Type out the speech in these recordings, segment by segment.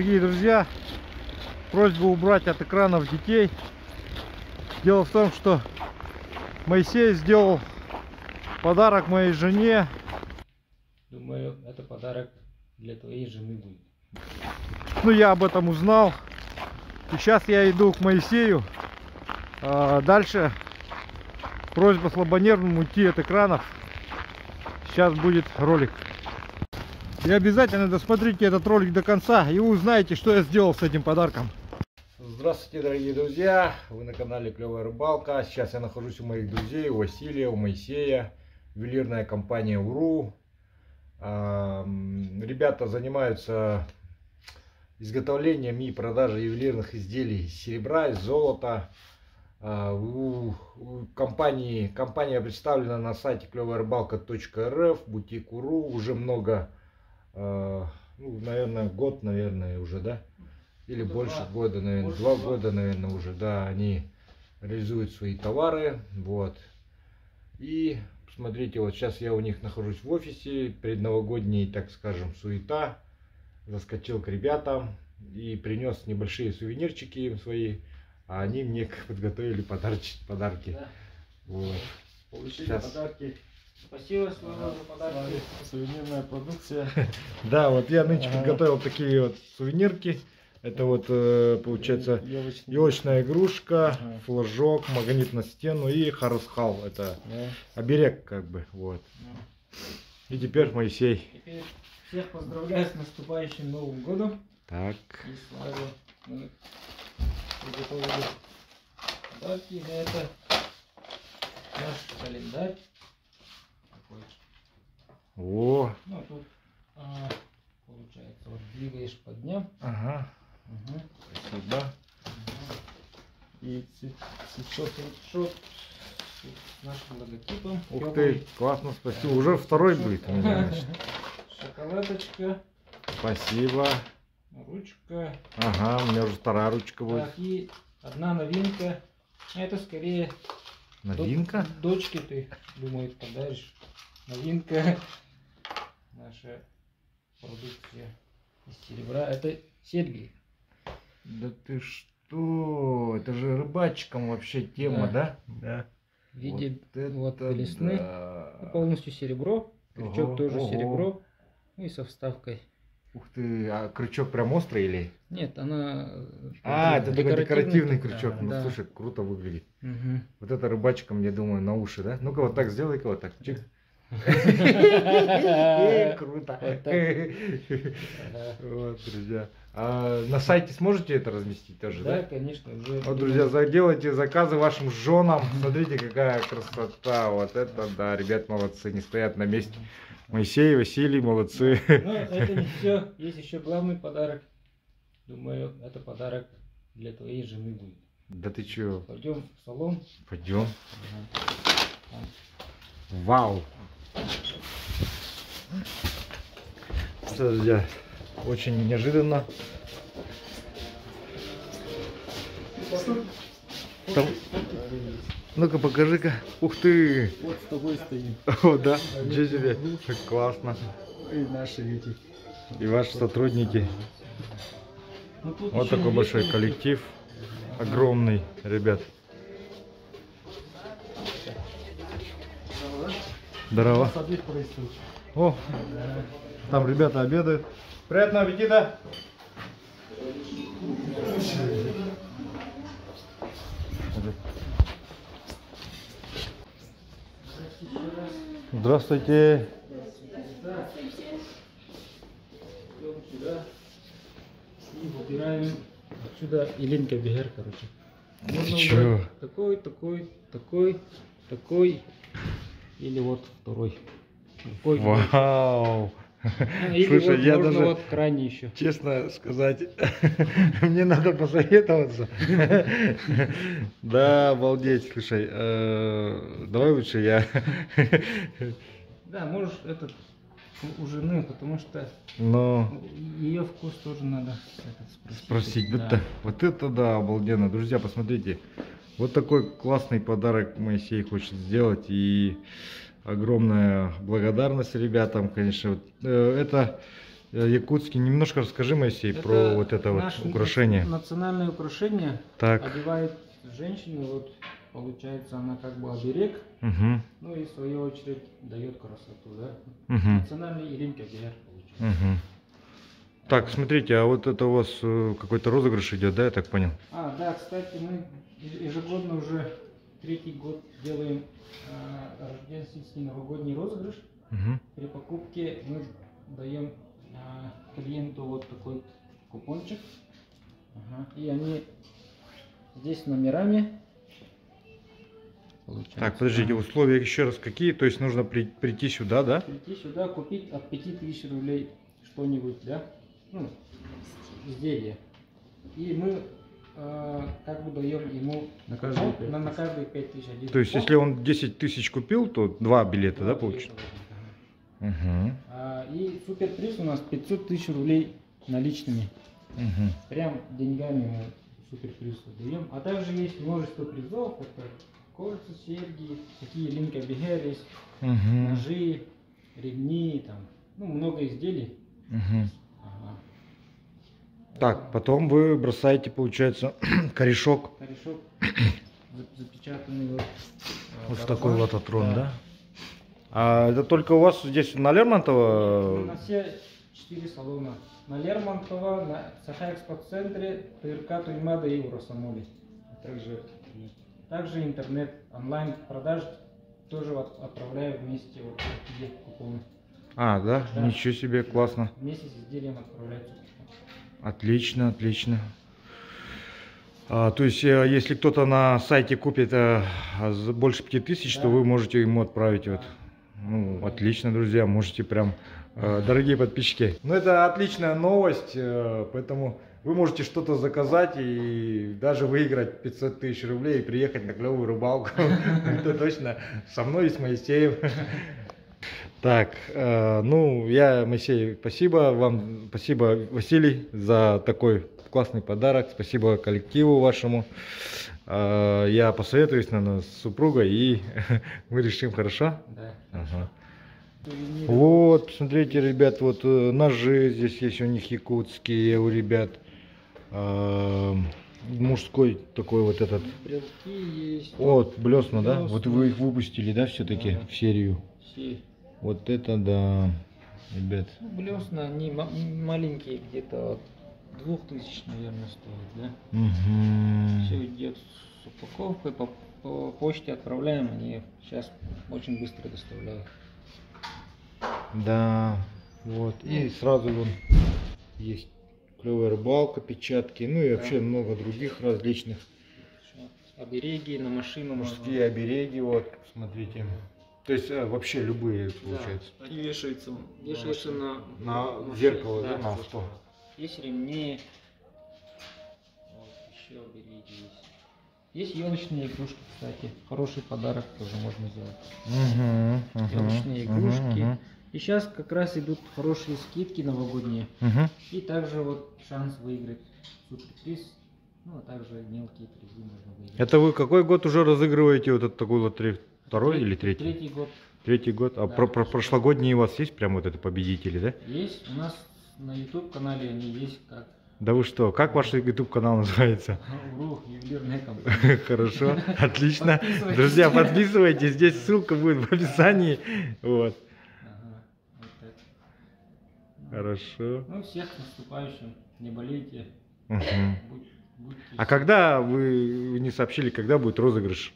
Дорогие друзья, просьба убрать от экранов детей. Дело в том, что Моисей сделал подарок моей жене. Думаю, это подарок для твоей жены будет. Ну, я об этом узнал. И сейчас я иду к Моисею. Дальше просьба слабонервным уйти от экранов. Сейчас будет ролик. И обязательно досмотрите этот ролик до конца, и вы узнаете, что я сделал с этим подарком. Здравствуйте, дорогие друзья! Вы на канале Клевая Рыбалка. Сейчас я нахожусь у моих друзей, у Василия, у Моисея. Ювелирная компания УРУ. Ребята занимаются изготовлением и продажей ювелирных изделий из серебра, из золота. Компания представлена на сайте клеваярыбалка.рф, бутик УРУ. Уже много, наверное, год, наверное, уже, да? Или больше года, наверное, 2 года, наверное, уже, да, они реализуют свои товары, вот. И смотрите, вот сейчас я у них нахожусь в офисе, предновогодний, так скажем, суета. Заскочил к ребятам и принес небольшие сувенирчики им свои, а они мне подготовили подарки. Да. Вот. Получили Сейчас. подарки. Спасибо за подарки. Сувенирная продукция. Да, вот я нынче подготовил такие вот сувенирки. Это вот получается елочная игрушка, флажок, магнит на стену и харусхал. Это оберег, как бы, вот. И теперь Моисей. Теперь всех поздравляю с наступающим Новым годом. Так. И сразу мы приготовили подарки. Это наш календарь. О. Ну, тут получается, вот двигаешь по дням. Ага. Угу. Спасибо. И цветок с нашим логотипом. Ух ты, классно, спасибо. Уже второй будет у меня, значит. Шоколадочка. Спасибо. Ручка. Ага, у меня уже вторая ручка будет. Так, и одна новинка. Это скорее Новинка? дочке ты, думаю, подаришь. Новинка. Наша продукция из серебра. Это серьги. Да ты что? Это же рыбачкам вообще тема, да? Да. В виде Вот это лесны. да. Полностью серебро. Крючок Ого, тоже ого. серебро. Ну и со вставкой. Ух ты, а крючок прям острый или? Нет, она... Это такой декоративный крючок. Да, Ну да. слушай, круто выглядит. Угу. Вот это рыбачкам, я думаю, на уши, да? Ну-ка вот так сделай-ка вот так. Чик. Круто. Вот, друзья. А на сайте сможете это разместить тоже, Да, да? конечно. Уже Вот, друзья, делайте заказы вашим женам. Смотрите, какая красота. Вот это да, ребят молодцы, не стоят на месте. Моисей, Василий, молодцы. Но это не все. Есть еще главный подарок. Думаю, это подарок для твоей жены будет. Да ты чё? Пойдем в салон. Пойдем. Вау. Что, друзья, очень неожиданно. Там... Ну-ка, покажи-ка. Ух ты! Вот с тобой стоим. О, да? Ничего себе. Классно. И наши эти. И ваши сотрудники. Ну, тут Вот еще такой большой есть- коллектив. Огромный, ребят. Здорово. Обед происходит. О, там ребята обедают. Приятного аппетита! Здравствуйте. Идем сюда. И выбираем отсюда Еленка Бегер, короче. Можно чё? выбрать такой, такой, такой, такой. Или вот второй. Такой. Вау. Или Слушай, вот я можно даже, вот крайний еще. честно сказать, мне надо посоветоваться. Да, обалдеть, слушай, давай лучше я. Да, можешь этот у жены, потому что Но ее вкус тоже надо спросить, Да. вот это да, обалденно. Друзья, посмотрите, вот такой классный подарок Моисей хочет сделать, и огромная благодарность ребятам, конечно. Это якутский. Немножко расскажи, Моисей, про вот это вот наше украшение. Национальное украшение. Так. Одевает женщину, вот получается она как бы оберег, Угу. ну и в свою очередь дает красоту, да? Угу. Национальный ринг-оберег получается. Угу. Так, смотрите, а вот это у вас какой-то розыгрыш идет, да, я так понял? Да, кстати, мы ежегодно уже третий год делаем рождественский новогодний розыгрыш. Угу. При покупке мы даем клиенту вот такой купончик. Ага. И они здесь с номерами. Получается. Так, подождите, условия еще раз какие? То есть нужно прийти сюда, да? Прийти сюда, купить от 5000 рублей что-нибудь, да? Ну, изделие. И мы как бы даем ему На каждые купон на каждые 5000 один. То есть, купон. если он 10 тысяч купил, то 2 билета, да, Два получится? билета возьмет, ага. Угу. И суперприз у нас 500 тысяч рублей наличными. Угу. Прям деньгами мы суперприз даем. А также есть множество призов. Это кольца, серьги, такие линк-обереги есть, Угу. ножи, ремни, там, ну, много изделий. Угу. Ага. Так, потом вы бросаете, получается, корешок. Корешок запечатанный вот. Вот в барабан. такой лототрон, да? А это только у вас здесь на Лермонтова? На все 4 салона. На Лермонтова, на Саха-экспо-центре, ТРК Тюрьма и в Росомоле. Также интернет, онлайн продаж тоже отправляю вместе вот такие купоны. А, да? Да. Ничего себе, классно. Вместе с изделием отправляются. Отлично, отлично. То есть, если кто-то на сайте купит за больше 5000, Да. то вы можете ему отправить. Вот. Ну, отлично, друзья, можете прям, дорогие подписчики. Ну, это отличная новость, поэтому вы можете что-то заказать и даже выиграть 500 тысяч рублей и приехать на клевую рыбалку. Это точно со мной и с Моисеем. Так, ну, Моисей, спасибо вам, спасибо, Василий, за такой классный подарок, спасибо коллективу вашему. Я посоветуюсь, наверное, с супругой, и мы решим, хорошо? Да. Ага. Сувениры. Вот, смотрите, ребят, вот ножи здесь есть у них якутские, у ребят. Мужской такой вот этот. Брелки есть. Вот, блесна, да? Блесна. Вот вы их выпустили, да, все-таки Да. в серию? Все. Вот это да, ребят. Ну, блесна, они маленькие, где-то от 2000, наверное, стоят, да? Угу. Все идет с упаковкой, по почте отправляем, они сейчас очень быстро доставляют. Да, вот. И сразу вон есть клевая рыбалка, печатки, ну и Да. вообще много других различных. Обереги на машину. Мужские обереги, вот, смотрите. То есть вообще любые, получается. Да, они вешаются На зеркало, да, на вот. что? Есть ремни. Вот, еще обереги есть. Есть елочные игрушки, кстати. Хороший подарок тоже можно сделать. Елочные игрушки. И сейчас как раз идут хорошие скидки новогодние. И также вот шанс выиграть суперприз. Ну, а также мелкие призы можно выиграть. Это вы какой год уже разыгрываете вот этот такой лотерею? Второй или третий? Третий год. Третий год. А Да. прошлогодние у вас есть прям вот это победители, да? Есть. У нас на YouTube канале они есть как Да вы что? Как ваш YouTube канал называется? УРУ, ювелирная компания. Хорошо, отлично. Подписывайтесь. Друзья, подписывайтесь, здесь ссылка будет в описании. Вот. Ага, вот это. Хорошо. Ну, всех с наступающим. Не болейте. Мгм. Будьте А когда вы не сообщили, когда будет розыгрыш?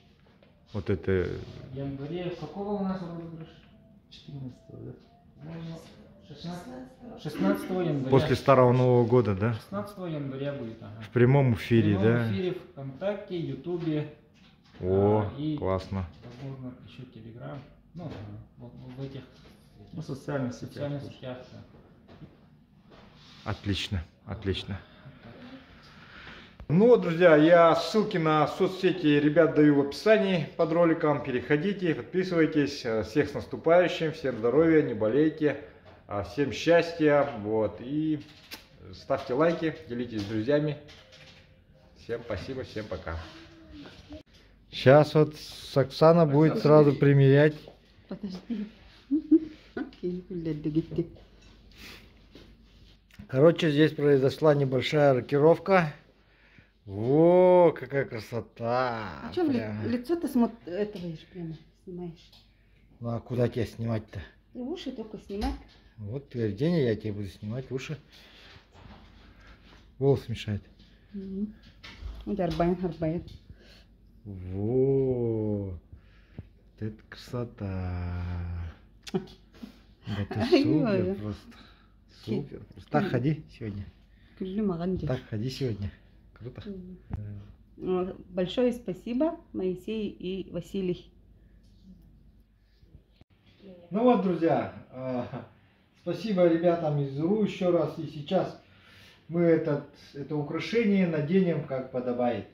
Вот это. в январе. Какого у нас розыгрыш? 14, да? 16 января. После Старого Нового года, да? 16 января будет. Ага. В прямом эфире, В прямом да? эфире ВКонтакте, Ютубе. О, и, классно. возможно, еще Телеграм. Ну, в этих Ну, социальных сетях. социальных сетях. Да. Отлично, отлично. Ну вот, друзья, я ссылки на соцсети ребят даю в описании под роликом. Переходите, подписывайтесь. Всех с наступающим, всем здоровья, не болейте, всем счастья. Вот, и ставьте лайки, делитесь с друзьями. Всем спасибо, всем пока. Сейчас вот Оксана будет сразу примерять. Подожди. Окей, блядь, догадки. Короче, здесь произошла небольшая рокировка. О, какая красота! А что Прям. лицо ты смотришь, этого же прямо снимаешь? Ну а куда тебя снимать-то? И уши только снимать. Вот теперь день, я тебе буду снимать уши. Волос мешает. Вот арбайн. Вот. Это красота. Это Ай, супер ой. просто. Супер. Просто. Так ходи сегодня. Так ходи сегодня. Круто. Большое спасибо, Моисей и Василий. Ну вот, друзья, спасибо ребятам из РУ еще раз. И сейчас мы это украшение наденем, как подобает.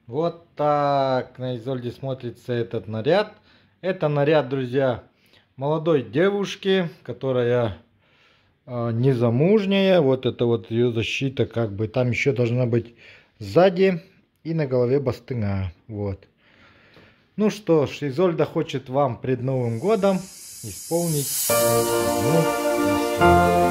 Вот так на Изольде смотрится этот наряд. Это наряд, друзья, молодой девушки, которая незамужняя. Вот это вот ее защита, как бы там еще должна быть сзади и на голове бастыга. Вот. Ну что ж, Изольда хочет вам пред Новым годом исполнить одну мечту.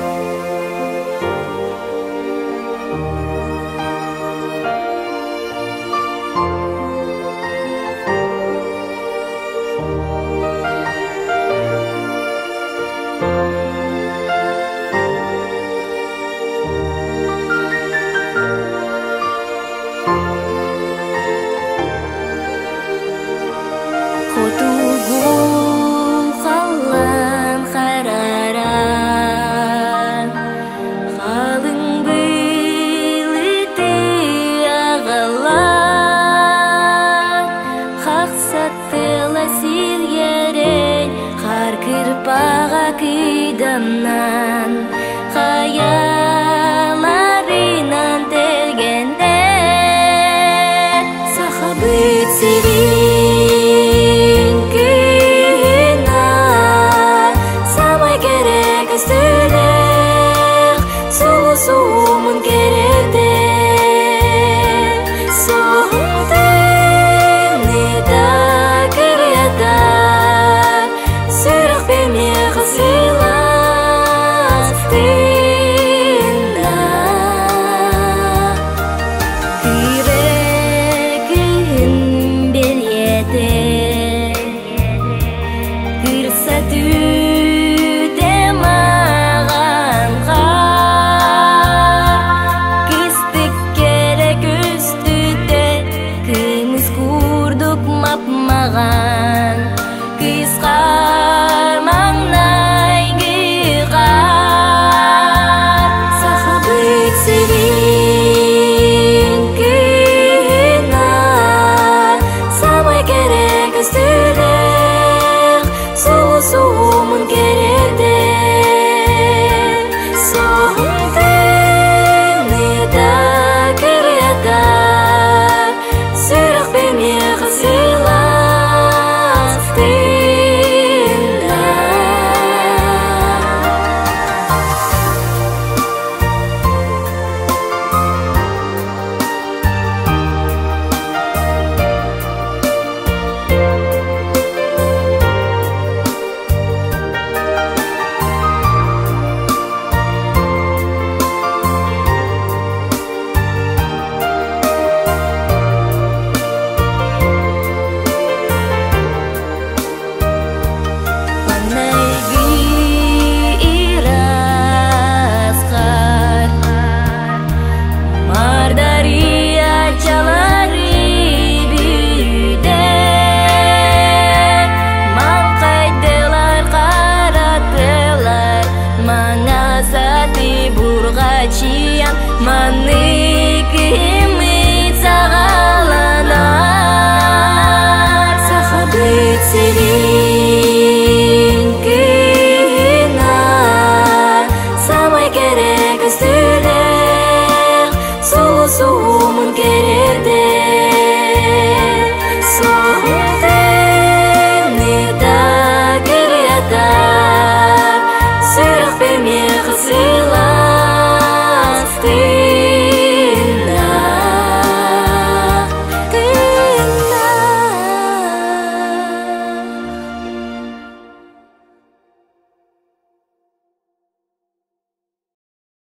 Sampai kere kestuler, sulu-sulu mungkin